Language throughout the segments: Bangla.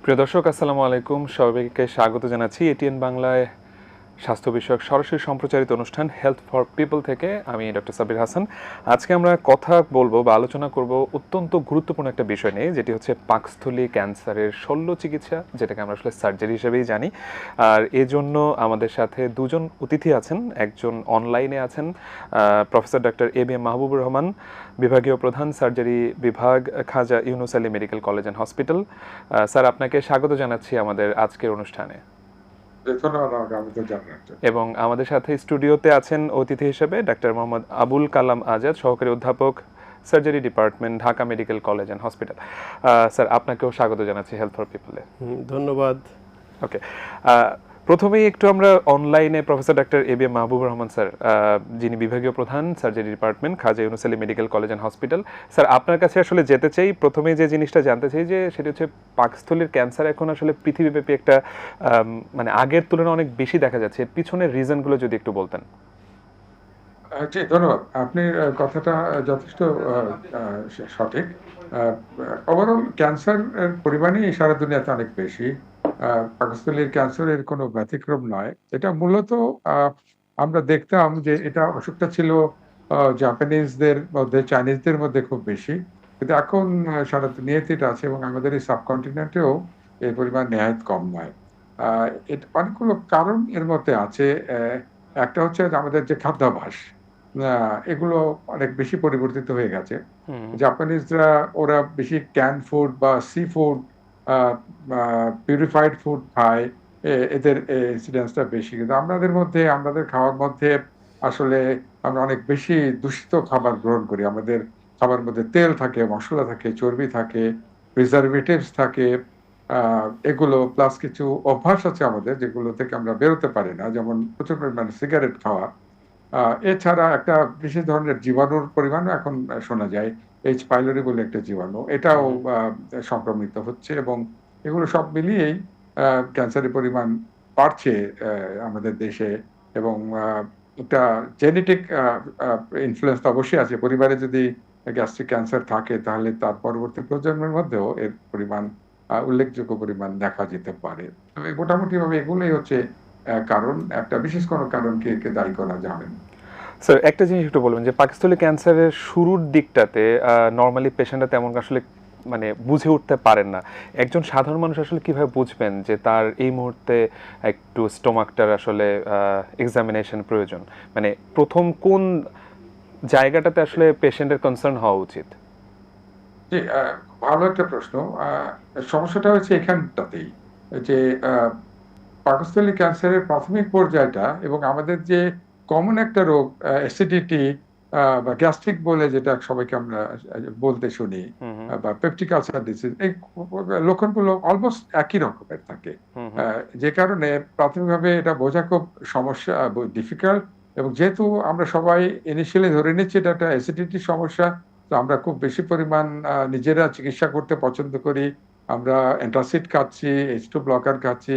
প্রিয় দর্শক, আসসালামু আলাইকুম। সবাইকে স্বাগত জানাচ্ছি এটিএন বাংলায় স্বাস্থ্য বিষয়ক সরাসরি সম্প্রচারিত অনুষ্ঠান হেলথ ফর পিপল থেকে। আমি ডক্টর সাবির হাসান। আজকে আমরা কথা বলবো বা আলোচনা করব অত্যন্ত গুরুত্বপূর্ণ একটা বিষয় নিয়ে, যেটি হচ্ছে পাকস্থলী ক্যান্সারের শল্য চিকিৎসা, যেটাকে আমরা আসলে সার্জারি হিসেবেই জানি। আর এজন্য আমাদের সাথে দুজন অতিথি আছেন। একজন অনলাইনে আছেন, professor doctor A B M Mahbubur Rahman, বিভাগীয় প্রধান সার্জারি বিভাগ, Khaja Yunus Ali medical college and hospital. Sir, আপনাকে স্বাগত জানাচ্ছি আমাদের আজকের অনুষ্ঠানে। এবং আমাদের সাথে স্টুডিওতে আছেন অতিথি হিসেবে ডাক্তার মোহাম্মদ আবুল কালাম আজাদ, সহকারী অধ্যাপক, surgery department, Dhaka medical college and hospital. Sir, আপনাকেও স্বাগত জানাচ্ছি হেলথ ফর পিপলে। ধন্যবাদ। ওকে, প্রথমেই একটু আমরা অনলাইনে প্রফেসর ডাক্তার A B M Mahbubur Rahman sir, যিনি বিভাগীয় প্রধান surgery department, Khaja Yunus Ali medical college and hospital. Sir, আপনার কাছে আসলে যেতে চাই, প্রথমেই যে জিনিসটা জানতে চাই যে সেটা হচ্ছে পাকস্থলীর ক্যান্সার এখন আসলে পৃথিবীব্যাপী একটা মানে আগের তুলনায় অনেক বেশি দেখা যাচ্ছে। পিছনের রিজনগুলো যদি একটু বলতেন। জি, ধন্যবাদ। আপনি কথাটা যথেষ্ট সঠিক। ওভারঅল ক্যান্সারের পরিমাণই সারা দুনিয়াতে অনেক বেশি। পাকস্থলীর ক্যান্সারের কোনো ব্যতিক্রম নয়। এটা মূলত আ আমরা দেখতাম যে এটা অসুখটা ছিল জাপানিজদের মধ্যে, চাইনিজদের মধ্যে খুব বেশি। কিন্তু এখন সারা দুনিয়াতে এটা আছে এবং আমাদের এই সাবকন্টিনেন্টেও এর পরিমাণ নেহায়েত কম নয়। আ এটা অনেকগুলো কারণ এর মধ্যে আছে। একটা হচ্ছে যে আমাদের যে খাদ্যাভ্যাস। আ এগুলো অনেক বেশি পরিবর্তিত হয়ে গেছে। হুম। জাপানিজরা ওরা বেশি ক্যান ফুড বা সি ফুড আ আ পিউরিফাইড ফুড খায়। এদের ইনসিডেন্স টা বেশি। কিন্তু আমাদের খাওয়ার মধ্যে আসলে আমরা অনেক বেশি দূষিত খাবার গ্রহণ করি। আমাদের খাবারের মধ্যে তেল থাকে, মসলা থাকে, চর্বি থাকে, প্রিজারভেটিভস থাকে। আ এগুলো প্লাস কিছু অভ্যাস আছে আমাদের যেগুলো থেকে আমরা বেরোতে পারি না। যেমন প্রচুর পরিমাণে সিগারেট খাওয়া। আ এছাড়া একটা বিশেষ ধরনের জীবাণুর পরিমাণও এখন শোনা যায়। এইচ পাইলোরি বলে একটা জীবাণু। এটাও হুম। আ সংক্রমিত হচ্ছে এবং এগুলো সব মিলিয়েই আ ক্যান্সারের পরিমাণ বাড়ছে আমাদের দেশে এবং একটা জেনেটিক আ ইনফ্লুয়েন্স তো অবশ্যই আছে। পরিবারে যদি গ্যাস্ট্রিক ক্যান্সার থাকে তাহলে তার পরবর্তী প্রজন্মের মধ্যেও এর পরিমাণ উল্লেখযোগ্য পরিমাণ দেখা যেতে পারে। তবে মোটামুটিভাবে এগুলোই হচ্ছে কারণ। একটা বিশেষ কোনো কারণকে একে দায়ী করা যাবে না। স্যার, একটা জিনিস একটু বলবেন যে পাকস্থলী ক্যান্সারের শুরুর দিকটাতে নরমালি পেশেন্টরা তেমন আসলে মানে বুঝে উঠতে পারেন না। একজন সাধারণ মানুষ আসলে কিভাবে বুঝবেন যে তার এই মুহূর্তে একটু স্টোমাকটার আসলে এক্সামিনেশন প্রয়োজন? মানে প্রথম কোন জায়গাটাতে আসলে পেশেন্টের কনসার্ন হওয়া উচিত? জি, ভালো একটা প্রশ্ন। আ সমস্যাটা হচ্ছে এখানটাতেই। যে আ পাকস্থলী ক্যান্সারের প্রাথমিক পর্যায়টা এবং আমাদের যে কমন একটা রোগ অ্যাসিডিটি বা গ্যাস্ট্রিক বলে যেটা সবাইকে আমরা বলতে শুনি হুম, হুম, বা পেপটিক আলসার ডিজিজ এই লক্ষণগুলো অলমোস্ট একই রকমের থাকে। হুম, আ হুম, যে কারণে প্রাথমিকভাবে এটা বোঝা খুব সমস্যা ডিফিকাল্ট এবং যেহেতু আমরা সবাই ইনিশিয়ালি ধরে নিচ্ছি এটা একটা অ্যাসিডিটির সমস্যা, তো আমরা খুব বেশি পরিমাণ নিজেরা চিকিৎসা করতে পছন্দ করি। আমরা অ্যান্টাসিড খাচ্ছি, H2 ব্লকার খাচ্ছি,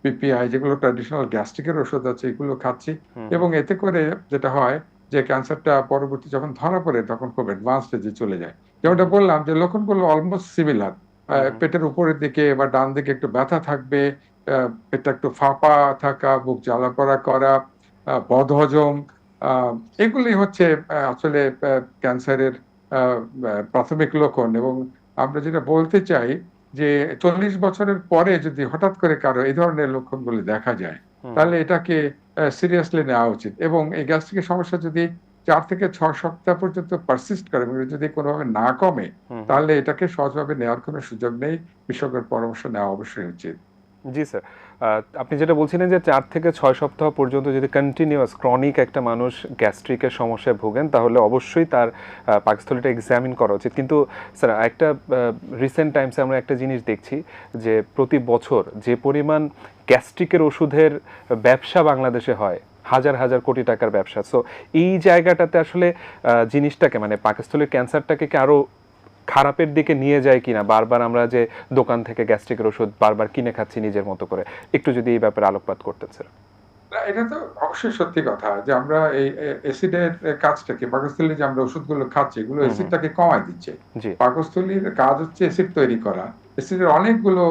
পিপিআই যেগুলো ট্র্যাডিশনাল গ্যাস্ট্রিক এর ওষুধ আছে এগুলো খাচ্ছি হুম, এবং এতে করে যেটা হয় যে ক্যান্সারটা পরবর্তী যখন ধরা পড়ে তখন খুব অ্যাডভান্স স্টেজে চলে যায়। যেমনটা হুম, বললাম যে লক্ষণগুলো অলমোস্ট সিমিলার। হুম, হুম, পেটের উপরের দিকে বা ডান দিকে একটু ব্যথা থাকবে, পেটটা একটু ফাঁপা থাকা, বুক জ্বালা-পোড়া করা, বদহজম আ এগুলি হচ্ছে আসলে ক্যান্সারের আ প্রাথমিক লক্ষণ এবং আমরা যেটা বলতে চাই যে ৪০ বছরের পরে যদি হঠাৎ করে কারো এই ধরনের লক্ষণগুলি দেখা যায়, হুম, হুম। তাহলে এটাকে সিরিয়াসলি নেওয়া উচিত এবং এই গ্যাস্ট্রিকের সমস্যা যদি ৪ থেকে ৬ সপ্তাহ পর্যন্ত পারসিস্ট করে এবং যদি কোনোভাবে না কমে, হুম, হুম। তাহলে এটাকে সহজভাবে নেওয়ার কোনো সুযোগ নেই। বিশেষজ্ঞের পরামর্শ নেওয়া অবশ্যই উচিত। জি স্যার। আপনি যেটা বলছিলেন যে ৪ থেকে ৬ সপ্তাহ পর্যন্ত যদি কন্টিনিউয়াস ক্রনিক একটা মানুষ গ্যাস্ট্রিকের সমস্যায় ভোগেন, তাহলে অবশ্যই তার পাকস্থলীটা এক্সামিন করা উচিত। কিন্তু স্যার, একটা রিসেন্ট টাইমসে আমরা একটা জিনিস দেখছি যে প্রতি বছর যে পরিমাণ গ্যাস্ট্রিকের ওষুধের ব্যবসা বাংলাদেশে হয়, হাজার হাজার কোটি টাকার ব্যবসা। সো এই জায়গাটাতে আসলে জিনিসটাকে মানে পাকস্থলীর ক্যান্সারটাকে কি আরো খারাপের দিকে নিয়ে যায় কিনা? বারবার আমরা যে দোকান থেকে গ্যাস্ট্রিকের ওষুধ বারবার কিনে খাচ্ছি নিজের মতো করে। একটু যদি এই ব্যাপারে আলোকপাত করতেন স্যার। না, এটা তো অবশ্যই সত্যি কথা যে আমরা এই অ্যাসিডের কাজটাকে পাকস্থলীর যে আমরা ওষুধগুলো খাচ্ছি এগুলো হুম, হুম। অ্যাসিডটাকে কমায় দিচ্ছে। জি। পাকস্থলীর কাজ হচ্ছে অ্যাসিড তৈরি করা অ্যাসিডের অনেকগুলো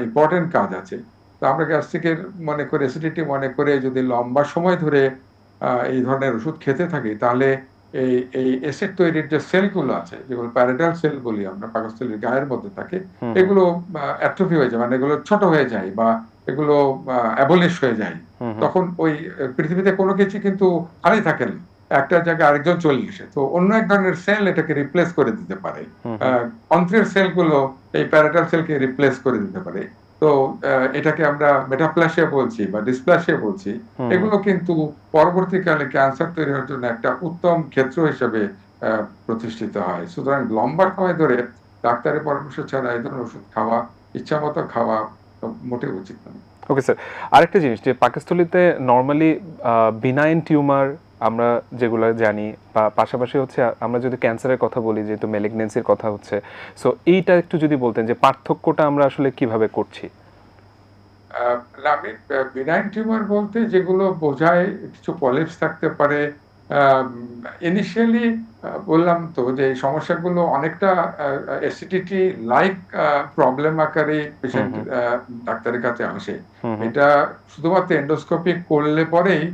ইম্পর্টেন্ট কাজ আছে। তো আমরা গ্যাস্ট্রিকের মনে করে অ্যাসিডিটি মনে করে যদি লম্বা সময় ধরে এই ধরনের ওষুধ খেতে থাকি, তাহলে এই এই অ্যাসিড তৈরির যে সেলগুলো আছে, যেগুলো প্যারাইটাল সেল বলি আমরা, পাকস্থলীর গায়ের মধ্যে থাকে, হুম হুম এগুলো অ্যাট্রফি হয়ে যায়, মানে এগুলো ছোট হয়ে যায় বা এগুলো অ্যাবলিশ হয়ে যায়। হুম হুম তখন ওই পৃথিবীতে কোনো কিছু কিন্তু খালি থাকে না। একটা জায়গায় আরেকজন চলে আসে। তো অন্য এক ধরনের সেল এটাকে রিপ্লেস করে দিতে পারে। হুম আ হুম অন্ত্রের সেলগুলো এই প্যারাইটাল সেলকে রিপ্লেস করে দিতে পারে। তো এটাকে আমরা মেটাপ্লাসিয়া বলছি বা ডিসপ্লাসিয়া বলছি। হুম হুম এগুলো কিন্তু পরবর্তীকালে ক্যান্সার তৈরি হওয়ার জন্য একটা উত্তম ক্ষেত্র হিসেবে আ প্রতিষ্ঠিত হয়। সুতরাং লম্বা সময় ধরে ডাক্তারের পরামর্শ ছাড়া এই ধরনের ওষুধ খাওয়া, ইচ্ছামত খাওয়া মোটেই উচিত নয়। ওকে স্যার, আরেকটা জিনিস যে পাকস্থলীতে নর্মালি বিনাইন টিউমার আমরা যেগুলো জানি, বা পাশাপাশি হচ্ছে আমরা যদি ক্যান্সারের কথা বলি, যেহেতু ম্যালিগনেন্সির কথা হচ্ছে, সো এইটা একটু যদি বলতেন যে পার্থক্যটা আমরা আসলে কিভাবে করছি। আ না, আমি বিনাইন টিউমার বলতে যেগুলো বোঝায় কিছু পলিপস থাকতে পারে। ইনিশিয়ালি বললাম তো যে এই সমস্যাগুলো অনেকটা অ্যাসিডিটি লাইক প্রবলেম আকারে হুম পেশেন্ট হুম ডাক্তারের কাছে আসে। হুম হুম এটা শুধুমাত্র এন্ডোস্কোপি করলে পরেই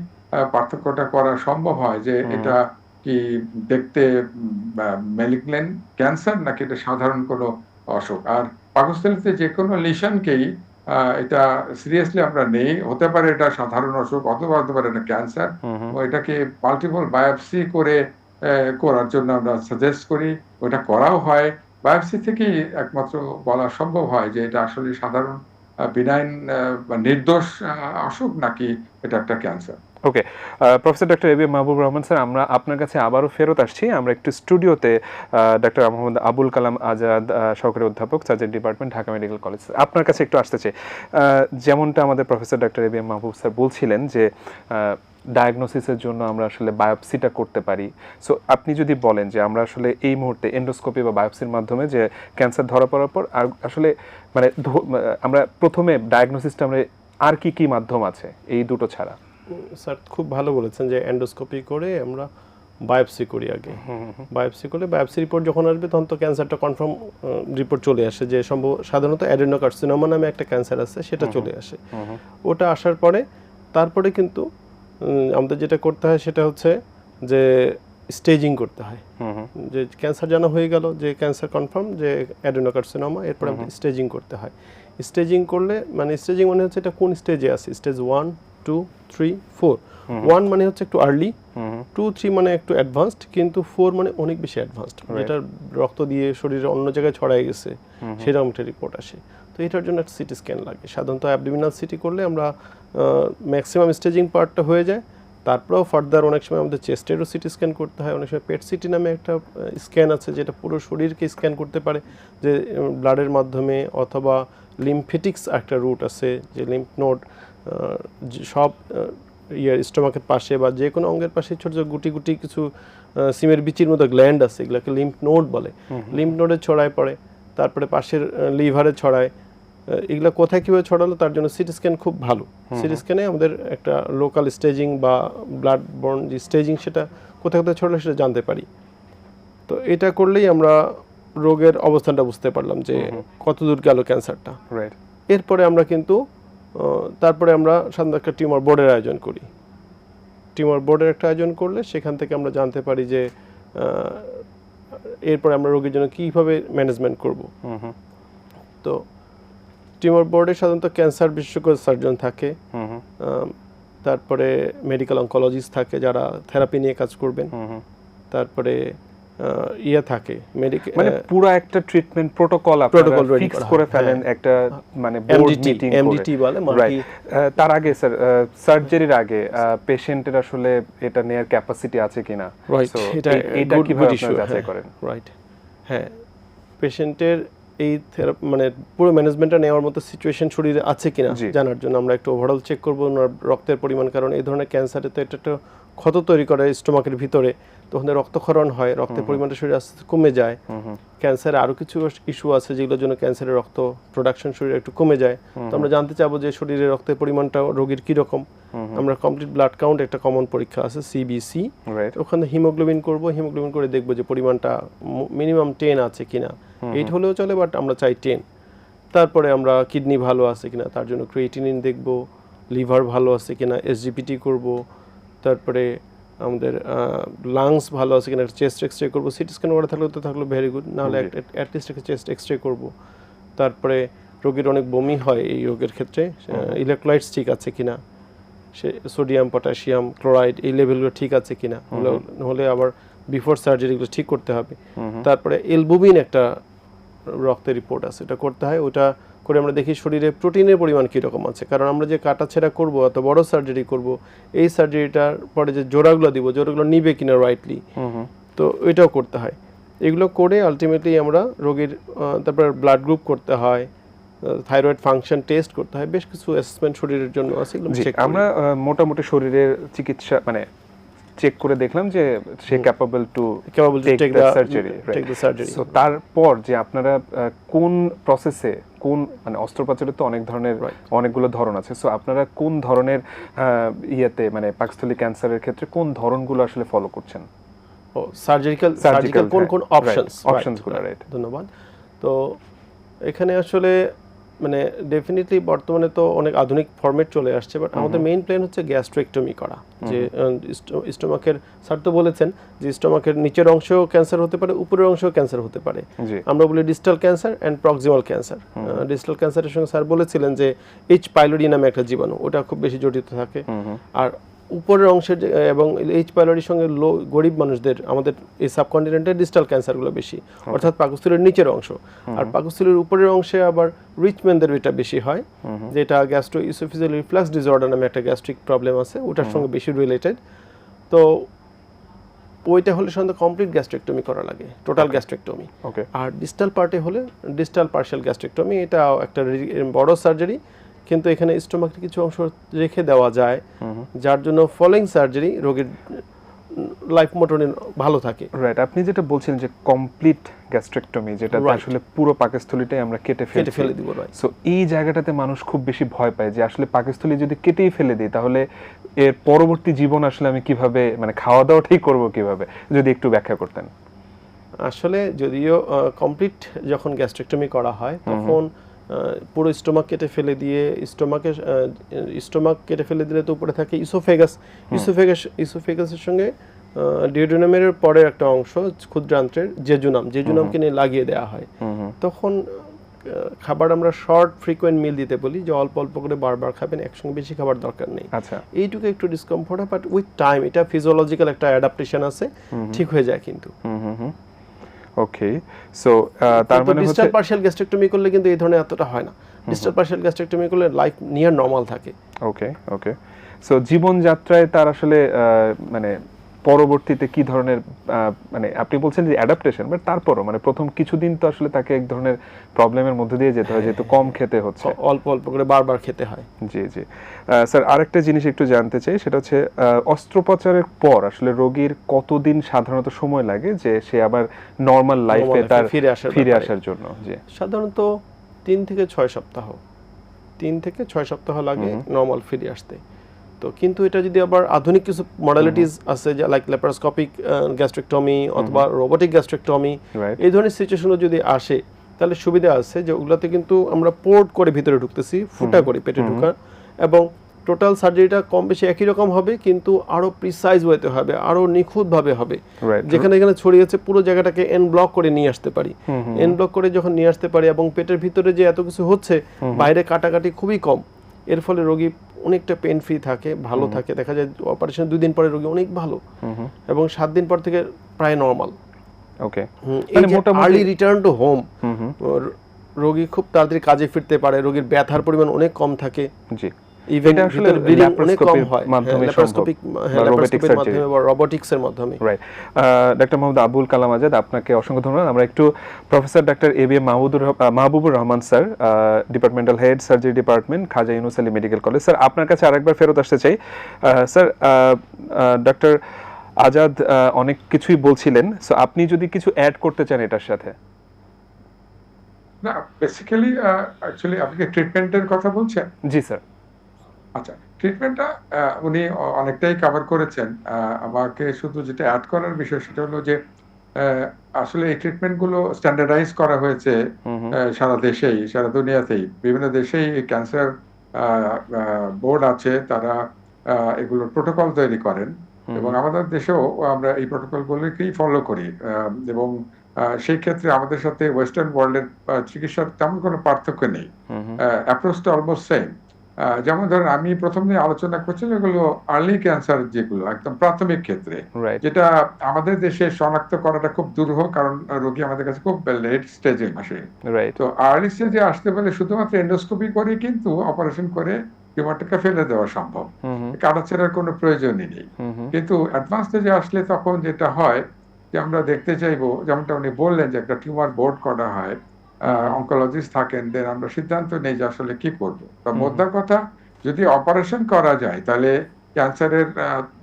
পার্থক্যটা করা সম্ভব হয় যে হুম এটা কি দেখতে ম্যালিগন্যান্ট ক্যান্সার নাকি এটা সাধারণ কোনো অসুখ। আর পাকস্থলীতে যেকোনো লিশনকেই এটা সিরিয়াসলি আমরা নেই। হতে পারে এটা সাধারণ অসুখ, অথবা হতে পারে এটা ক্যান্সার। হুম হুম এটাকে মাল্টিপল বায়োপসি করে করার জন্য আমরা সাজেস্ট করি। ওটা করাও হয়। বায়োপসি থেকেই একমাত্র বলা সম্ভব হয় যে এটা আসলে সাধারণ বিনাইন বা নির্দোষ অসুখ নাকি এটা একটা cancer. Okay, professor doctor A B M Mahbub Rahman sir, আমরা আপনার কাছে আবারও ফেরত আসছি। আমরা একটু স্টুডিওতে ডক্টর মোহাম্মদ আবুল কালাম আজাদ, সহকারী অধ্যাপক, surgery department, Dhaka medical college, আপনার কাছে একটু আসতে চাই। যেমনটা আমাদের professor doctor A B M Mahbub sir বলছিলেন যে ডায়াগনোসিসের জন্য আমরা আসলে বায়োপসিটা করতে পারি। সো আপনি যদি বলেন যে আমরা আসলে এই মুহূর্তে এন্ডোস্কোপি বা বায়োপসির মাধ্যমে যে ক্যান্সার ধরা পড়ার পর আর আসলে মানে আমরা প্রথমে ডায়াগনোসিসটা আমরা আর কি কি মাধ্যম আছে এই দুটো ছাড়া? স্যার খুব ভালো বলেছেন যে এন্ডোস্কোপি করে আমরা বায়োপসি করি আগে। বায়োপসি করলে বায়োপসি রিপোর্ট যখন আসবে তখন তো ক্যান্সারটা কনফার্ম রিপোর্ট চলে আসে যে সাধারণত অ্যাডেনোকার্সিনোমা নামে একটা ক্যান্সার আছে, সেটা চলে আসে। ওটা আসার পরে তারপরে কিন্তু আমাদের যেটা করতে হয় সেটা হচ্ছে যে স্টেজিং করতে হয়। যে ক্যান্সার জানা হয়ে গেল যে ক্যান্সার কনফার্ম যে অ্যাডেনোকার্সিনোমা, এরপরে আমাদের স্টেজিং করতে হয়। স্টেজিং করলে মানে স্টেজিং মানে হচ্ছে এটা কোন স্টেজে আছে, স্টেজ 1 2 3 4। 1 মানে হচ্ছে একটু আর্লি, 2 3 মানে একটু অ্যাডভান্সড, কিন্তু 4 মানে অনেক বেশি অ্যাডভান্সড, যেটা রক্ত দিয়ে শরীরে অন্য জায়গায় ছড়ায় গেছে, সেরকম একটা রিপোর্ট আসে। তো এটার জন্য একটা সিটি স্ক্যান লাগে। সাধারণত অ্যাবডোমিনাল সিটি করলে আমরা ম্যাক্সিমাম স্টেজিং পার্টটা হয়ে যায়। তারপরেও ফার্দার অনেক সময় আমাদের চেস্টেরও সিটি স্ক্যান করতে হয়। অনেক সময় পেট সিটি নামে একটা স্ক্যান আছে যেটা পুরো শরীরকে স্ক্যান করতে পারে, যে ব্লাডের মাধ্যমে, অথবা লিম্ফেটিক্স একটা রুট আছে যে লিম্ফ নোড সব স্টোমাকের পাশে বা যে কোনো অঙ্গের পাশে ছোটো ছোটো গুটি গুটি কিছু সিমের বিচির মতো গ্ল্যান্ড আছে, এগুলোকে লিম্ফ নোড বলে। লিম্ফ নোডে ছড়ায় পড়ে, তারপরে পাশের লিভারে ছড়ায়। এগুলো কোথায় কীভাবে ছড়ালো তার জন্য সিটি স্ক্যান খুব ভালো। সিটি স্ক্যানে আমাদের একটা লোকাল স্টেজিং বা ব্লাড বর্ন যে স্টেজিং সেটা কোথায় কোথায় ছড়ালো সেটা জানতে পারি। তো এটা করলেই আমরা রোগের অবস্থানটা বুঝতে পারলাম যে কত দূর গেল ক্যান্সারটা। এরপরে আমরা কিন্তু তারপরে আমরা সাধারণত একটা টিউমার বোর্ডের আয়োজন করি। টিউমার বোর্ডের একটা আয়োজন করলে সেখান থেকে আমরা জানতে পারি যে এরপরে আমরা রোগীর জন্য কীভাবে ম্যানেজমেন্ট করব। তো টিউমার বোর্ডে সাধারণত ক্যান্সার বিশেষজ্ঞ সার্জন থাকে, তারপরে মেডিকেল অনকোলজিস্ট থাকে যারা থেরাপি নিয়ে কাজ করবেন, তারপরে থাকে মানে পুরো একটা ট্রিটমেন্ট প্রোটোকল আপনারা ফিক্স করে ফেলেন একটা মানে বোর্ড মিটিং করে, এমডিটি বলে মাল্টি। তার আগে স্যার সার্জারির আগে পেশেন্টের আসলে এটা নেয়ার ক্যাপাসিটি আছে কিনা, সো এটা কিভাবে আপনারা যাচাই করেন? রাইট, হ্যাঁ, পেশেন্টের এই মানে পুরো ম্যানেজমেন্টটা নেওয়ার মতো সিচুয়েশন শরীরে আছে কিনা জানার জন্য আমরা একটু ওভারঅল চেক করবো ওনার রক্তের পরিমাণ। কারণ এই ধরনের ক্যান্সারে তো এটা একটা ক্ষত তৈরি করে স্টোমাকের ভিতরে, তখন রক্তক্ষরণ হয়, রক্তের পরিমাণটা শরীরে আস্তে কমে যায়। ক্যান্সারে আরও কিছু ইস্যু আছে যেগুলোর জন্য ক্যান্সারের রক্ত প্রোডাকশন শরীরে একটু কমে যায়। তো আমরা জানতে চাবো যে শরীরে রক্তের পরিমাণটা রোগীর কীরকম। আমরা কমপ্লিট ব্লাড কাউন্ট একটা কমন পরীক্ষা আছে সিবিসি, ওখানে হিমোগ্লোবিন করব, হিমোগ্লোবিন করে দেখবো যে পরিমাণটা মিনিমাম 10 আছে কিনা। 8 হলেও চলে, বাট আমরা চাই 10। তারপরে আমরা কিডনি ভালো আছে কিনা তার জন্য ক্রিয়েটিনিন দেখব, লিভার ভালো আছে কিনা এসজিপিটি করব, তারপরে আমাদের লাংস ভালো আছে কিনা চেস্ট এক্সরে করব, সিটি স্ক্যান করা থাকলে তো থাকলো ভেরি গুড, নাহলে অ্যাটলিস্ট একটা চেস্ট এক্সরে করব। তারপরে রোগীর অনেক বমি হয় এই রোগের ক্ষেত্রে, ইলেকট্রোলাইটস ঠিক আছে কিনা, সে সোডিয়াম পটাশিয়াম ক্লোরাইড এই লেভেলগুলো ঠিক আছে কিনা, হলে আবার বিফোর সার্জারিগুলো ঠিক করতে হবে। তারপরে এলবুমিন একটা রক্তের রিপোর্ট আছে, এটা করতে হয়। ওটা করে আমরা দেখি শরীরে প্রোটিনের পরিমাণ কীরকম আছে, কারণ আমরা যে কাটাছেঁড়া করবো অত বড় সার্জারি করব, এই সার্জারিটার পরে যে জোড়াগুলো দিব জোড়াগুলো নিবে কিনা রাইটলি, তো এটাও করতে হয়। এগুলো করে আলটিমেটলি আমরা রোগীর তারপর ব্লাড গ্রুপ করতে হয়, থাইরয়েড ফাংশন টেস্ট করতে হয়, বেশ কিছু অ্যাসেসমেন্ট শরীরের জন্য আছে। আমরা মোটামুটি শরীরের চিকিৎসা মানে চেক করে দেখলাম যে সে capable to take the surgery. So তারপর যে আপনারা কোন প্রসেসে কোন মানে অস্ত্রোপচারের তো অনেক ধরনের অনেকগুলো ধরন আছে, সো আপনারা কোন ধরনের ইয়েতে মানে পাকস্থলী ক্যান্সারের ক্ষেত্রে কোন ধরনগুলো আসলে ফলো করছেন? সার্জিক্যাল কোন অপশনসগুলো, রাইট, ধন্যবাদ। তো এখানে আসলে মানে ডেফিনেটলি বর্তমানে তো অনেক আধুনিক ফরম্যাট চলে আসছে, বাট আমাদের মেইন প্ল্যান হচ্ছে গ্যাস্ট্রেক্টমি করা। যে স্টোমাকের স্যার তো বলেছেন যে স্টোমাকের নিচের অংশেও ক্যান্সার হতে পারে, উপরের অংশেও ক্যান্সার হতে পারে। আমরা বলি distal cancer and proximal cancer. Distal ক্যান্সারের সঙ্গে স্যার বলেছিলেন যে এইচ পাইলোরি নামে একটা জীবাণু, ওটা খুব বেশি জড়িত থাকে। আর উপরের অংশের এবং এইচ পাইলোরির সঙ্গে গরিব মানুষদের আমাদের এই সাবকন্টিনেন্টের ডিস্টাল ক্যান্সারগুলো বেশি, অর্থাৎ পাকস্থলীর নিচের অংশ। আর পাকস্থলীর উপরের অংশে আবার রিচম্যানদের এটা বেশি হয়, যেটা গ্যাস্ট্রো ইসোফেজিয়াল রিফ্লাক্স ডিসঅর্ডার নামে একটা গ্যাস্ট্রিক প্রবলেম আছে, ওটার সঙ্গে বেশি রিলেটেড। তো ওইটা হলে সাধারণত কমপ্লিট গ্যাস্ট্রেক্টমি করা লাগে, টোটাল গ্যাস্ট্রেক্টমি। আর ডিস্টাল পার্টে হলে ডিস্টাল পার্শিয়াল গ্যাস্ট্রেক্টমি, এটা একটা বড় সার্জারি, কিন্তু এখানে স্টোমাকের কিছু অংশ রেখে দেওয়া যায়, যার জন্য ফলোইং সার্জারি রোগীর লাইফ মোটামুটি ভালো থাকে। রাইট, আপনি যেটা বলছেন যে কমপ্লিট গ্যাস্ট্রেক্টমি, যেটা আসলে পুরো পাকস্থলীটাই আমরা কেটে ফেলে দিব। সো এই জায়গাটাতে মানুষ খুব বেশি ভয় পায় যে আসলে পাকস্থলী যদি কেটেই ফেলে দিই তাহলে এর পরবর্তী জীবন আসলে আমি কিভাবে মানে খাওয়া দাওয়াটাই করব কিভাবে, যদি একটু ব্যাখ্যা করতেন। আসলে যদিও কমপ্লিট যখন গ্যাস্ট্রেক্টমি করা হয় তখন পুরো স্টোমাক কেটে ফেলে দিয়ে স্টোমাক কেটে ফেলে দিলে তো উপরে থাকে ইসোফেগাসের সঙ্গে ডিওডেনামের পরে একটা অংশ ক্ষুদ্রান্ত্রের জেজুনামকে নিয়ে লাগিয়ে দেওয়া হয়। তখন খাবার আমরা শর্ট ফ্রিকোয়েন্ট মিল দিতে বলি, যে অল্প অল্প করে বারবার খাবেন, একসঙ্গে বেশি খাবার দরকার নেই। আচ্ছা, এইটুকু একটু ডিসকমফোর্ট হয়, বাট উইথ টাইম এটা ফিজিওলজিক্যাল একটা অ্যাডাপ্টেশন আছে, ঠিক হয়ে যায় কিন্তু। ওকে, সো তার মানে হচ্ছে ডিস্টাল পার্শিয়াল গ্যাস্ট্রেক্টমি করলে কিন্তু এই ধরনের এতটা হয় না। ডিস্টাল পার্শিয়াল গ্যাস্ট্রেক্টমি করলে লাইফ নিয়ার নরমাল থাকে। ওকে, সো জীবনযাত্রায় তার আসলে মানে পরবর্তীতে কি ধরনের মানে আপনি বলছেন যে অ্যাডাপ্টেশন, বাট তারপরও মানে প্রথম কিছুদিন তো আসলে তাকে এক ধরনের প্রবলেমের মধ্যে দিয়ে যেতে হয়, যেহেতু কম খেতে হচ্ছে, অল্প অল্প করে বারবার খেতে হয়। জি স্যার, আরেকটা জিনিস একটু জানতে চাই, সেটা হচ্ছে অস্ত্রোপচারের পর আসলে রোগীর কতদিন সাধারণত সময় লাগে যে সে আবার নরমাল লাইফে তার ফিরে আসার জন্য? জি, সাধারণত 3 থেকে 6 সপ্তাহ লাগে নরমাল ফিরে আসতে। তো কিন্তু এটা যদি আবার আধুনিক কিছু মডালিটিস আছে, যে লাইক ল্যাপারোস্কোপিক গ্যাস্ট্রেক্টমি অথবা রোবোটিক গ্যাস্ট্রেক্টমি, এই ধরনের সিচুয়েশনও যদি আসে তাহলে সুবিধা আছে যে ওগুলাতে কিন্তু আমরা পোর্ট করে ভিতরে ঢুকতেছি, ফুটা করে পেটে ঢুকা, এবং টোটাল সার্জারিটা কম বেশি একই রকম হবে, কিন্তু আরো প্রিসাইজ ওয়েতে হবে, আরো নিখুঁতভাবে হবে। যেখানে এখানে ছড়িয়েছে পুরো জায়গাটাকে এন ব্লক করে নিয়ে আসতে পারি। এন ব্লক করে যখন নিয়ে আসতে পারি এবং পেটের ভিতরে যে এত কিছু হচ্ছে, বাইরে কাটাকাটি খুবই কম, এর ফলে রোগী অনেকটা পেন ফ্রি থাকে, ভালো থাকে। দেখা যায় অপারেশন 2 দিন পরে রোগী অনেক ভালো, এবং 7 দিন পর থেকে প্রায় নরমাল। ওকে, মানে মোটামুটি আর্লি রিটার্ন টু হোম, রোগী খুব তাড়াতাড়ি কাজে ফিরতে পারে, রোগীর ব্যথার পরিমাণ অনেক কম থাকে। জি, ইভেন আসলে অনেক কম হয় ল্যাপারোস্কোপিক মাধ্যমে বা রোবোটিক্সের মাধ্যমে। রাইট, ডক্টর মোহাম্মদ আবুল কালাম আজাদ, আপনাকে অসংখ্য ধন্যবাদ। আমরা একটু professor doctor ABM Mahbubur Rahman sir, departmental head surgery department, Khaja Yunus Ali medical college. Sir, আপনার কাছে আরেকবার ফেরত আসতে চাই। স্যার, ডক্টর আজাদ অনেক কিছুই বলছিলেন, সো আপনি যদি কিছু অ্যাড করতে চান এটার সাথে। না, বেসিক্যালি অ্যাকচুয়ালি আপনি কি ট্রিটমেন্টের কথা বলছেন? জি স্যার। আচ্ছা, ট্রিটমেন্টটা উনি অনেকটাই কভার করেছেন। আমাকে শুধু যেটা অ্যাড করার বিষয় সেটা হলো যে আসলে এই ট্রিটমেন্টগুলো স্ট্যান্ডার্ডাইজ করা হয়েছে সারা দেশেই, সারা দুনিয়াতেই। বিভিন্ন দেশেই ক্যান্সার বোর্ড আছে, তারা এগুলোর প্রোটোকল তৈরি করেন এবং আমাদের দেশেও আমরা এই প্রোটোকলগুলোকেই ফলো করি। এবং সেই ক্ষেত্রে আমাদের সাথে ওয়েস্টার্ন ওয়ার্ল্ডের চিকিৎসার তেমন কোনো পার্থক্য নেই। অ্যাপ্রোচটা অলমোস্ট সেম। যেমন ধরেন আমি প্রথমে আলোচনা করছিলাম এগুলো আর্লি ক্যান্সার, যেগুলো একদম প্রাথমিক ক্ষেত্রে, রাইট। যেটা আমাদের দেশে শনাক্ত করাটা খুব দুরূহ, কারণ রোগী আমাদের কাছে খুব লেট স্টেজে আসে। রাইট। তো আর্লি স্টেজে আসতে পারলে শুধুমাত্র এন্ডোস্কোপি করে কিন্তু অপারেশন করে টিউমারটাকে ফেলে দেওয়া সম্ভব, কাটাছেড়ার কোনো প্রয়োজনই নেই। কিন্তু অ্যাডভান্স স্টেজে আসলে তখন যেটা হয় যে আমরা দেখতে চাইবো, যেমনটা উনি বললেন যে একটা টিউমার বোর্ড করা হয়, অনকোলজিস্ট থাকেন, দেন আমরা সিদ্ধান্ত নেই যে আসলে কি করব। তো মোদ্দা কথা, যদি অপারেশন করা যায় তাহলে ক্যান্সারের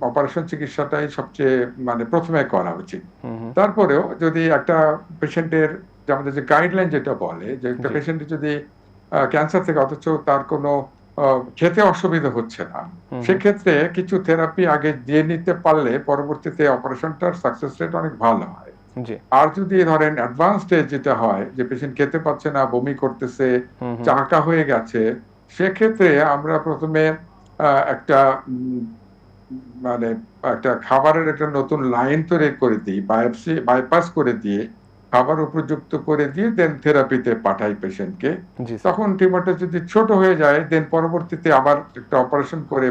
অপারেশন চিকিৎসাটাই সবচেয়ে মানে প্রথমে করা উচিত। তারপরেও যদি একটা পেশেন্টের, যে আমাদের যে গাইডলাইন যেটা বলে যে একটা পেশেন্টের যদি ক্যান্সার থেকে অথচ তার কোনো খেতে অসুবিধা হচ্ছে না, সেক্ষেত্রে কিছু থেরাপি আগে দিয়ে নিতে পারলে পরবর্তীতে অপারেশনটার সাকসেস রেট অনেক ভালো হয়। জি। আর যদি ধরেন অ্যাডভান্স স্টেজ যেটা হয়, যে পেশেন্ট খেতে পাচ্ছে না, বমি করতেছে, চাকা হয়ে গেছে, সেক্ষেত্রে আমরা প্রথমে একটা মানে একটা খাবারের একটা নতুন লাইন তৈরি করে দিই, বাইপাস করে দিয়ে খাবার উপযুক্ত করে দিয়ে দেন থেরাপিতে পাঠাই পেশেন্টকে। জি স্যার। তখন টিউমারটা যদি ছোট হয়ে যায়, দেন পরবর্তীতে আবার একটা অপারেশন করে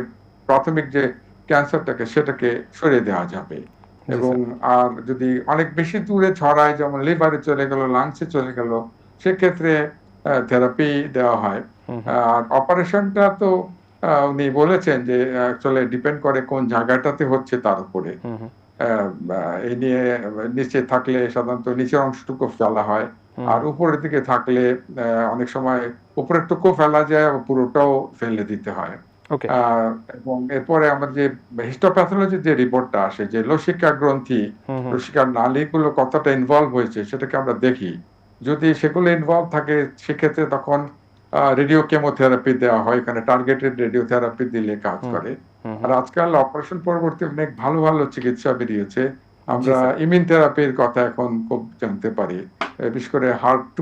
প্রাথমিক যে ক্যান্সারটাকে সেটাকে সরিয়ে দেওয়া যাবে। জি এবং স্যার। আর যদি অনেক বেশি দূরে ছড়ায়, যেমন লিভারে চলে গেল, লাংসে চলে গেল, সেক্ষেত্রে থেরাপি দেওয়া হয়। আর অপারেশনটা তো উনি বলেছেন যে অ্যাকচুয়ালি ডিপেন্ড করে কোন জায়গাটাতে হচ্ছে তার উপরে। এই নিয়ে নিচে থাকলে সাধারণত নিচের অংশটুকু ফেলা হয়, আর উপরের দিকে থাকলে অনেক সময় উপরেরটুকু ফেলা যায়, আবার পুরোটাও ফেলে দিতে হয়। ওকে। এবং এরপরে আমার যে হিস্টোপ্যাথোলজি যে রিপোর্টটা আসে, যে লসিকা গ্রন্থি, লসিকার নালীগুলো কতটা ইনভলভ হয়েছে সেটাকে আমরা দেখি। যদি সেগুলো ইনভলভ থাকে সেক্ষেত্রে তখন রেডিও কেমোথেরাপি দেওয়া হয়, এখানে টার্গেটেড রেডিওথেরাপি দিলে কাজ করে। আর আজকাল অপারেশন পরবর্তী অনেক ভালো ভালো চিকিৎসা বেরিয়েছে। আমরা ইমিউন থেরাপির কথা এখন খুব জানতে পারি, বিশেষ করে HER2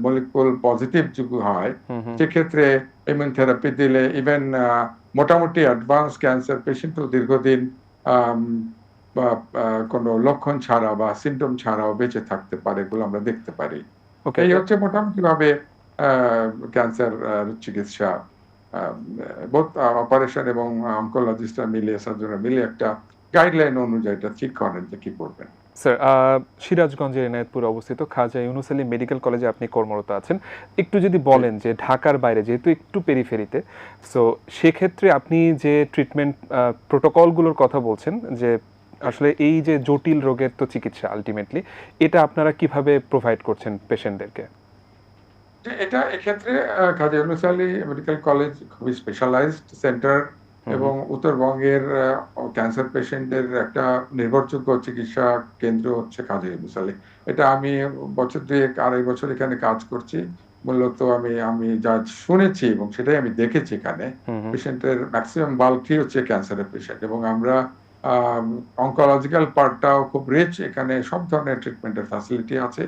মলিকুল পজিটিভ যদি হয়, সেক্ষেত্রে ইমিউন থেরাপি দিলে ইভেন মোটামুটি অ্যাডভান্স ক্যান্সার পেশেন্টও দীর্ঘদিন বা কোনো লক্ষণ ছাড়া বা সিমটম ছাড়াও বেঁচে থাকতে পারে, এগুলো আমরা দেখতে পারি। ওকে। এই হচ্ছে মোটামুটি ভাবে ক্যান্সার চিকিৎসা, বোথ অপারেশন এবং অনকোলজিস্টরা মিলে, সার্জনরা মিলে একটা গাইডলাইন অনুযায়ী এটা ঠিক করেন যে কি করবেন। স্যার, সিরাজগঞ্জের এনায়েতপুরে অবস্থিত খাজা ইউনুস আলী মেডিকেল কলেজে আপনি কর্মরত আছেন। একটু যদি বলেন যে ঢাকার বাইরে, যেহেতু একটু পেরিফেরিতে, সো সেক্ষেত্রে আপনি যে ট্রিটমেন্ট প্রোটোকলগুলোর কথা বলছেন, যে আসলে এই যে জটিল রোগের তো চিকিৎসা আলটিমেটলি, এটা আপনারা কিভাবে প্রোভাইড করছেন পেশেন্টদেরকে? এটা এক্ষেত্রে খাজা ইউনুস আলী মেডিকেল কলেজ খুবই স্পেশালাইজড সেন্টার এবং উত্তরবঙ্গের ক্যান্সার পেশেন্টদের একটা নির্ভরযোগ্য চিকিৎসা কেন্দ্র হচ্ছে খাজা ইউনুস আলী। এটা আমি বছর দুয়েক, আড়াই বছর এখানে কাজ করছি। মূলত আমি যা শুনেছি এবং সেটাই আমি দেখেছি, এখানে পেশেন্টের ম্যাক্সিমাম বাল্কই হচ্ছে ক্যান্সারের পেশেন্ট, এবং আমরা অনকোলজিক্যাল পার্টটাও খুব রিচ, এখানে সব ধরনের ট্রিটমেন্টের ফ্যাসিলিটি আছে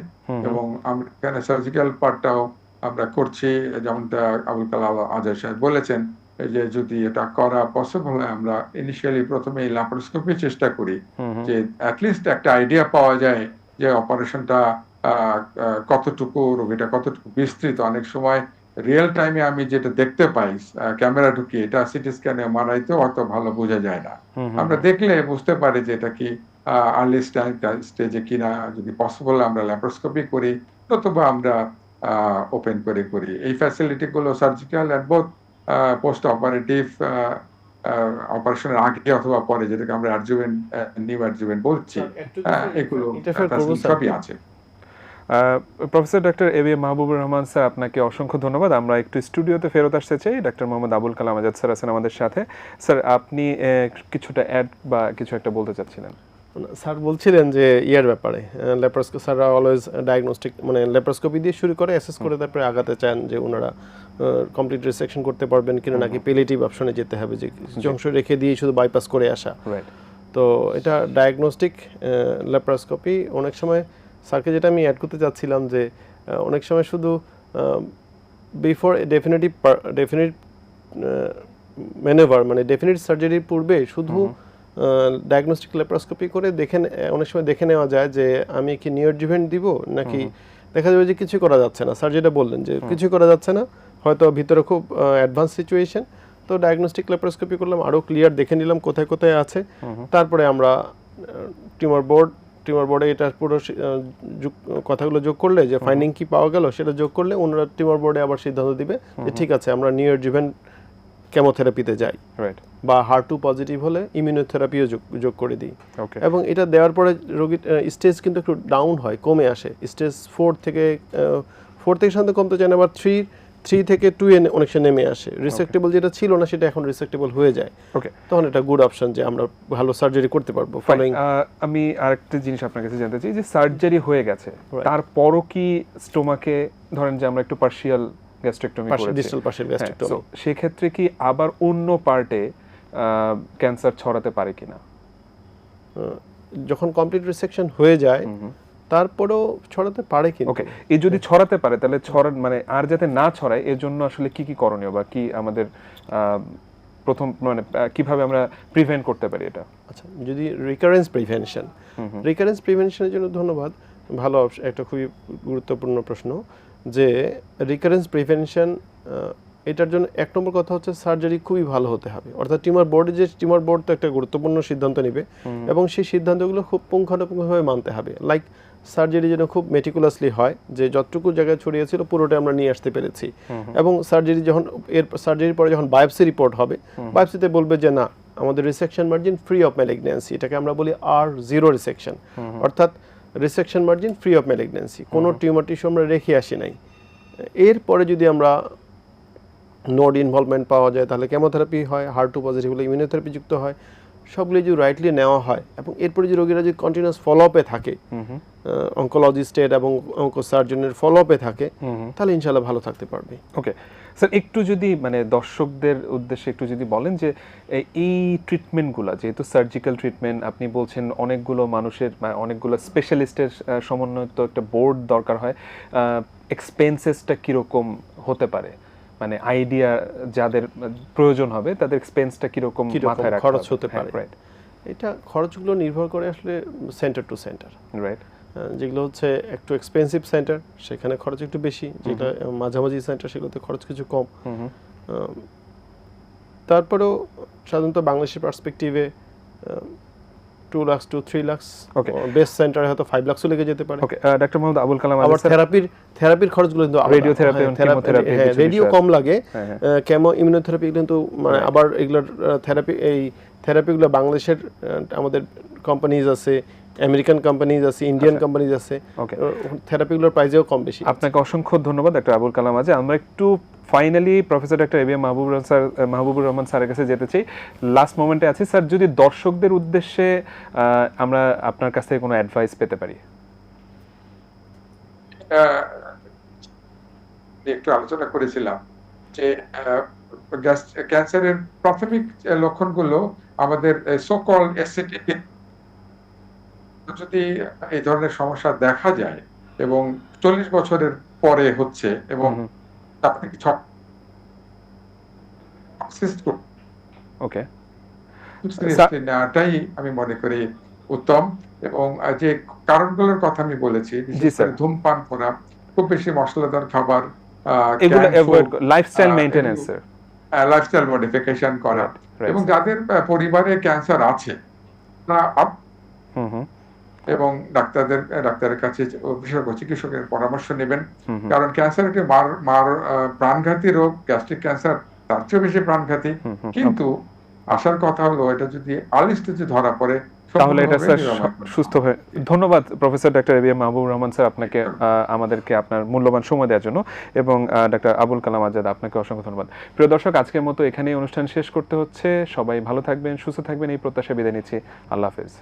এবং আমরা এখানে সার্জিক্যাল পার্টটাও আমরা করছি। যেমনটা আবুল কালাম আজাদ সাহেব বলেছেন যে যদি এটা করা পসিবল হয়, আমরা ইনিশিয়ালি প্রথমে ল্যাপারোস্কোপি চেষ্টা করি, যে অ্যাটলিস্ট একটা আইডিয়া পাওয়া যায় যে অপারেশনটা কতটুকু, রোগীটা কতটুকু বিস্তৃত। অনেক সময় রিয়েল টাইমে আমি যেটা দেখতে পাই ক্যামেরা ঢুকিয়ে, এটা সিটি স্ক্যানে এমআরআইতেও অত ভালো বোঝা যায় না। আমরা দেখলে বুঝতে পারি যে এটা কি আর্লি স্টেজে কিনা। যদি পসিবল আমরা ল্যাপারোস্কোপি করি, অথবা আমরা ওপেন করে করি। এই ফ্যাসিলিটি গুলো surgical and both post operative, অপারেশনের আগে অথবা পরে, যেটাকে আমরা অ্যাডজুভেন্ট, নিউ অ্যাডজুভেন্ট বলছি, এগুলো সবই আছে। Professor doctor A B M. Mahbubur Rahman sir, আপনাকে অসংখ্য ধন্যবাদ। আমরা একটু স্টুডিওতে ফেরত আসতে চাই। ডক্টর মোহাম্মদ আবুল কালাম আজাদ স্যার আছেন আমাদের সাথে। স্যার, আপনি কিছুটা অ্যাড বা কিছু একটা বলতে চাচ্ছিলেন? স্যার বলছিলেন যে ইয়ার ব্যাপারে, ল্যাপারোস্কোপি স্যার অলওয়েজ ডায়াগনস্টিক, মানে ল্যাপারোস্কোপি দিয়ে শুরু করে অ্যাসেস করে তারপরে আগাতে চান যে ওনারা কমপ্লিট রিসেকশন করতে পারবেন কিনা, নাকি পেলিটিভ অপশনে যেতে হবে, যে কিছু অংশ রেখে দিয়ে শুধু বাইপাস করে আসা। রাইট। তো এটা ডায়াগনস্টিক ল্যাপারোস্কোপি। অনেক সময় স্যারকে যেটা আমি অ্যাড করতে চাচ্ছিলাম যে অনেক সময় শুধু বিফোর ডেফিনিট ম্যানেভার মানে ডেফিনিট সার্জারির পূর্বে শুধু ডায়াগনস্টিক ল্যাপারোস্কোপি করে অনেক সময় দেখে নেওয়া যায় যে আমি কি নিওডজিভেন্ট দিব নাকি দেখা যাবে যে কিছু করা যাচ্ছে না। স্যার যেটা বললেন যে কিছু করা যাচ্ছে না, হয়তো ভিতরে খুব অ্যাডভান্স সিচুয়েশন, তো ডায়াগনস্টিক ল্যাপারোস্কোপি করলাম, আরও ক্লিয়ার দেখে নিলাম কোথায় কোথায় আছে। তারপরে আমরা টিউমার বোর্ডে এটা পুরো কথাগুলো যোগ করলে যে ফাইন্ডিং কি পাওয়া গেল সেটা যোগ করলে ওনারা টিউমার বোর্ডে আবার সিদ্ধান্ত দিবে যে ঠিক আছে আমরা নিওডজিভেন্ট কেমোথেরাপিতে যাই, বা HER2 পজিটিভ হলে ইমিউনোথেরাপিও যোগ করে দিই। এবং এটা দেওয়ার পরে রোগীর স্টেজ কিন্তু একটু ডাউন হয়, কমে আসে। স্টেজ 4 থেকে সাধারণত কমতে চায় না, আবার 3 থেকে 2 এ অনেক সময় নেমে আসে। রিসেক্টেবল যেটা ছিল না সেটা এখন রিসেক্টেবল হয়ে যায়। তখন এটা গুড অপশন যে আমরা ভালো সার্জারি করতে পারবো। আমি আরেকটা জিনিস আপনার কাছে জানতে চাই যে সার্জারি হয়ে গেছে তারপরও কি স্টোমাকে ধরেন যে আমরা একটু পার্শিয়াল গ্যাস্ট্রেক্টমি করেছি, ডিস্টাল পার্শিয়াল গ্যাস্ট্রেক্টমি, সেই ক্ষেত্রে কি আবার অন্য পার্টে ক্যান্সার ছড়াতে পারে কিনা? যখন কমপ্লিট রিসেকশন হয়ে যায় তারপরেও ছড়াতে পারে কিনা। ওকে, এই যদি ছড়াতে পারে তাহলে মানে আর যাতে না ছড়ায় এর জন্য আসলে কি কি করণীয় বা কি আমাদের প্রথম মানে কিভাবে আমরা প্রিভেন্ট করতে পারি এটা? আচ্ছা, যদি রিকারেন্স প্রিভেনশনের জন্য ধন্যবাদ, ভালো একটা খুবই গুরুত্বপূর্ণ প্রশ্ন যে রিকারেন্স প্রিভেনশন। এটার জন্য এক নম্বর কথা হচ্ছে সার্জারি খুবই ভালো হতে হবে, অর্থাৎ টিউমার বোর্ড তো একটা গুরুত্বপূর্ণ সিদ্ধান্ত নেবে এবং সেই সিদ্ধান্তগুলো খুব পুঙ্খানুপুঙ্খভাবে মানতে হবে। লাইক সার্জারি যেন খুব মেটিকুলাসলি হয়, যে যতটুকু জায়গায় ছড়িয়েছিল পুরোটা আমরা নিয়ে আসতে পেরেছি। এবং সার্জারির পরে যখন বায়োপসি রিপোর্ট হবে, বায়োপসিতে বলবে যে না, আমাদের resection margin free of malignancy, এটাকে আমরা বলি R0 রিসেকশন, অর্থাৎ resection margin free of malignancy, কোনো টিউমার টিস্যু আমরা রেখে আসি নাই। এরপরে যদি আমরা নোড ইনভলভমেন্ট পাওয়া যায় তাহলে কেমোথেরাপি হয়, HER2 পজিটিভ হলে ইমিউনোথেরাপি যুক্ত হয়। সবগুলো যদি রাইটলি নেওয়া হয় এবং এরপরে যে রোগীরা যদি কন্টিনিউয়াস ফলো আপে থাকে, অঙ্কোলজিস্টের এবং অঙ্কোসার্জনের ফলো আপে থাকে, তাহলে ইনশাআল্লাহ ভালো থাকতে পারবে। ওকে স্যার, একটু যদি মানে দর্শকদের উদ্দেশ্যে একটু যদি বলেন যে এই ট্রিটমেন্টগুলো যেহেতু সার্জিক্যাল ট্রিটমেন্ট, আপনি বলছেন অনেকগুলো মানুষের অনেকগুলো স্পেশালিস্টের সমন্বয়িত একটা বোর্ড দরকার হয়, এক্সপেন্সেসটা কীরকম হতে পারে, মানে আইডিয়া যাদের প্রয়োজন হবে তাদের এক্সপেন্সটা কিরকম মাথায় রাখতে খরচ হতে পারে? এটা খরচগুলো নির্ভর করে আসলে সেন্টার টু সেন্টার। রাইট, যেগুলো হচ্ছে একটু এক্সপেন্সিভ সেন্টার সেখানে খরচ একটু বেশি, যেটা মাঝামাঝি সেন্টার সেগুলোতে খরচ কিছু কম। তারপরেও সাধারণত বাংলাদেশের পার্সপেক্টিভে 2 লাখ to 3 লাখ, বেস্ট সেন্টারে হয়তো 5 লাখও লেগে যেতে পারে। ওকে, ডক্টর মোহাম্মদ আবুল কালাম আবার থেরাপির খরচগুলো কিন্তু রেডিওথেরাপি, কেমোথেরাপি, রেডিও কম লাগে, কেমো ইমিউনোথেরাপি কিন্তু মানে আবার এগুলোর থেরাপিগুলো বাংলাদেশের আমাদের কোম্পানিজ আছে, আমেরিকান কোম্পানিজ আছে, ইন্ডিয়ান কোম্পানিজ আছে, থেরাপিগুলোর প্রাইসেও কম বেশি। আপনাকে অসংখ্য ধন্যবাদ ডক্টর আবুল কালাম আজাদ। আমরা একটু finally professor doctor ABM Mahbubur Rahman স্যারের কাছে যেতে চাই, লাস্ট মোমেন্টে আছি স্যার, যদি দর্শকদের উদ্দেশ্যে আমরা আপনার কাছ থেকে কোনো অ্যাডভাইস পেতে পারি। একটু আলোচনা করেছিলাম যে ক্যান্সারের প্রাথমিক লক্ষণগুলো আমাদের সোকল অ্যাসিডিক, যদি এই ধরনের সমস্যা দেখা যায় এবং 40 বছরের পরে হচ্ছে এবং আপনি ওকে, নেওয়াটাই আমি মনে করি উত্তম। এবং যে কারণগুলোর কথা আমি বলেছি, বিশেষ করে ধূমপান করা, খুব বেশি মশলাদার খাবার, এগুলো avoid, lifestyle maintenance, lifestyle modification করা, এবং যাদের পরিবারে ক্যান্সার আছে এবং ডাক্তারের কাছে বিশেষজ্ঞ চিকিৎসকের পরামর্শ নেবেন, কারণ ক্যান্সার একটি প্রাণঘাতী রোগ। গ্যাস্ট্রিক ক্যান্সার তার চেয়ে বেশি প্রাণঘাতী, কিন্তু আসার কথা হলো এটা যদি আর্লি স্টেজে ধরা পড়ে তাহলে এটা স্যার সুস্থ হয়ে। ধন্যবাদ professor doctor ABM Mahbubur Rahman sir, আপনাকে আমাদেরকে আপনার মূল্যবান সময় দেওয়ার জন্য, এবং ডক্টর আবুল কালাম আজাদ আপনাকে অসংখ্য ধন্যবাদ। প্রিয় দর্শক, আজকের মতো এখানেই অনুষ্ঠান শেষ করতে হচ্ছে। সবাই ভালো থাকবেন, সুস্থ থাকবেন, এই প্রত্যাশা বিদায় নিচ্ছি। আল্লাহ হাফেজ।